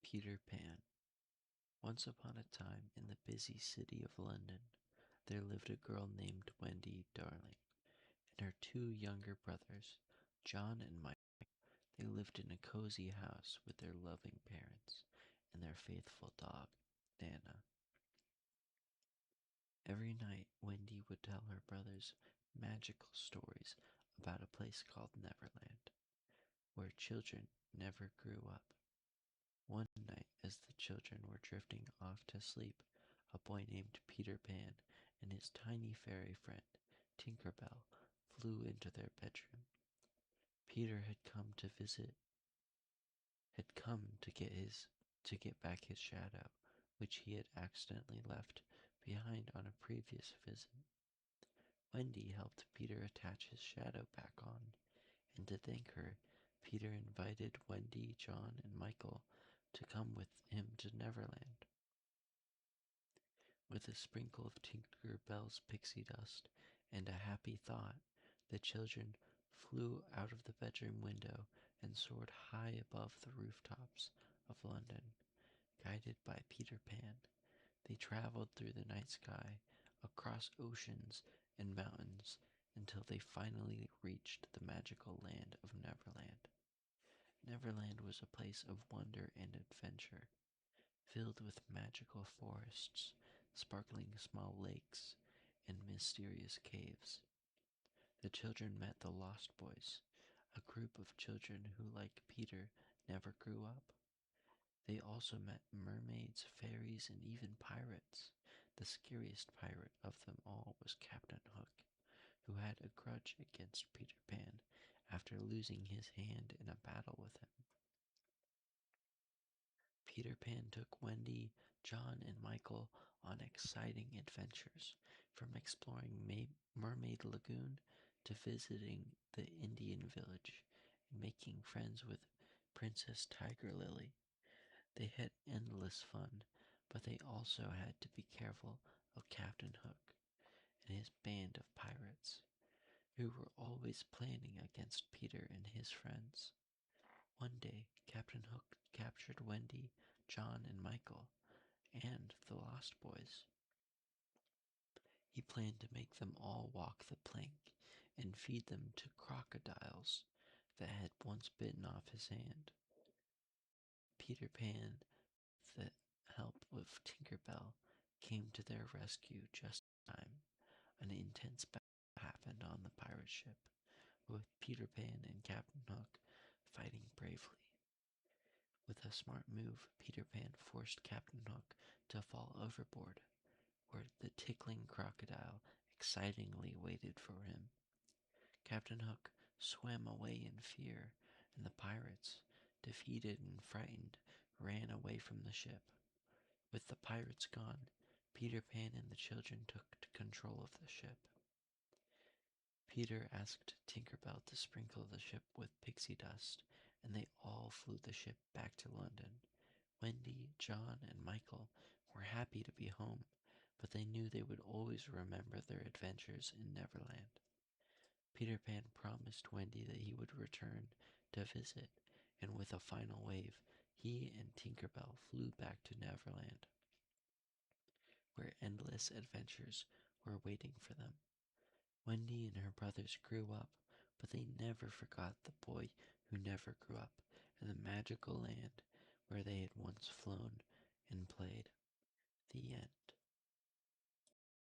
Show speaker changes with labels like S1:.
S1: Peter Pan. Once upon a time, in the busy city of London, there lived a girl named Wendy Darling, and her two younger brothers, John and Mike. They lived in a cozy house with their loving parents and their faithful dog, Nana. Every night, Wendy would tell her brothers magical stories about a place called Neverland, where children never grew up. One night, as the children were drifting off to sleep, a boy named Peter Pan and his tiny fairy friend, Tinker Bell, flew into their bedroom. Peter had come to get back his shadow, which he had accidentally left behind on a previous visit. Wendy helped Peter attach his shadow back on, and to thank her, Peter invited Wendy, John, and Michael to come with him to Neverland. With a sprinkle of Tinker Bell's pixie dust and a happy thought, the children flew out of the bedroom window and soared high above the rooftops of London. Guided by Peter Pan, they traveled through the night sky, across oceans and mountains, until they finally reached the magical land of Neverland. Neverland was a place of wonder and adventure, filled with magical forests, sparkling small lakes, and mysterious caves. The children met the Lost Boys, a group of children who, like Peter, never grew up. They also met mermaids, fairies, and even pirates. The scariest pirate of them all was Captain Hook, who had a grudge against Peter Pan after losing his hand in a battle with him. Peter Pan took Wendy, John, and Michael on exciting adventures, from exploring Mermaid Lagoon to visiting the Indian village and making friends with Princess Tiger Lily. They had endless fun, but they also had to be careful of Captain Hook and his band of pirates, who were always planning against Peter and his friends. One day, Captain Hook captured Wendy, John, and Michael, and the Lost Boys. He planned to make them all walk the plank and feed them to crocodiles that had once bitten off his hand. Peter Pan, with the help of Tinker Bell, came to their rescue just in time. An intense battle happened on the pirate ship, with Peter Pan and Captain Hook fighting bravely. With a smart move, Peter Pan forced Captain Hook to fall overboard, where the tickling crocodile excitingly waited for him. Captain Hook swam away in fear, and the pirates, defeated and frightened, ran away from the ship. With the pirates gone, Peter Pan and the children took control of the ship. Peter asked Tinker Bell to sprinkle the ship with pixie dust, and they all flew the ship back to London. Wendy, John, and Michael were happy to be home, but they knew they would always remember their adventures in Neverland. Peter Pan promised Wendy that he would return to visit, and with a final wave, he and Tinker Bell flew back to Neverland, where endless adventures were waiting for them. Wendy and her brothers grew up, but they never forgot the boy who never grew up and the magical land where they had once flown and played.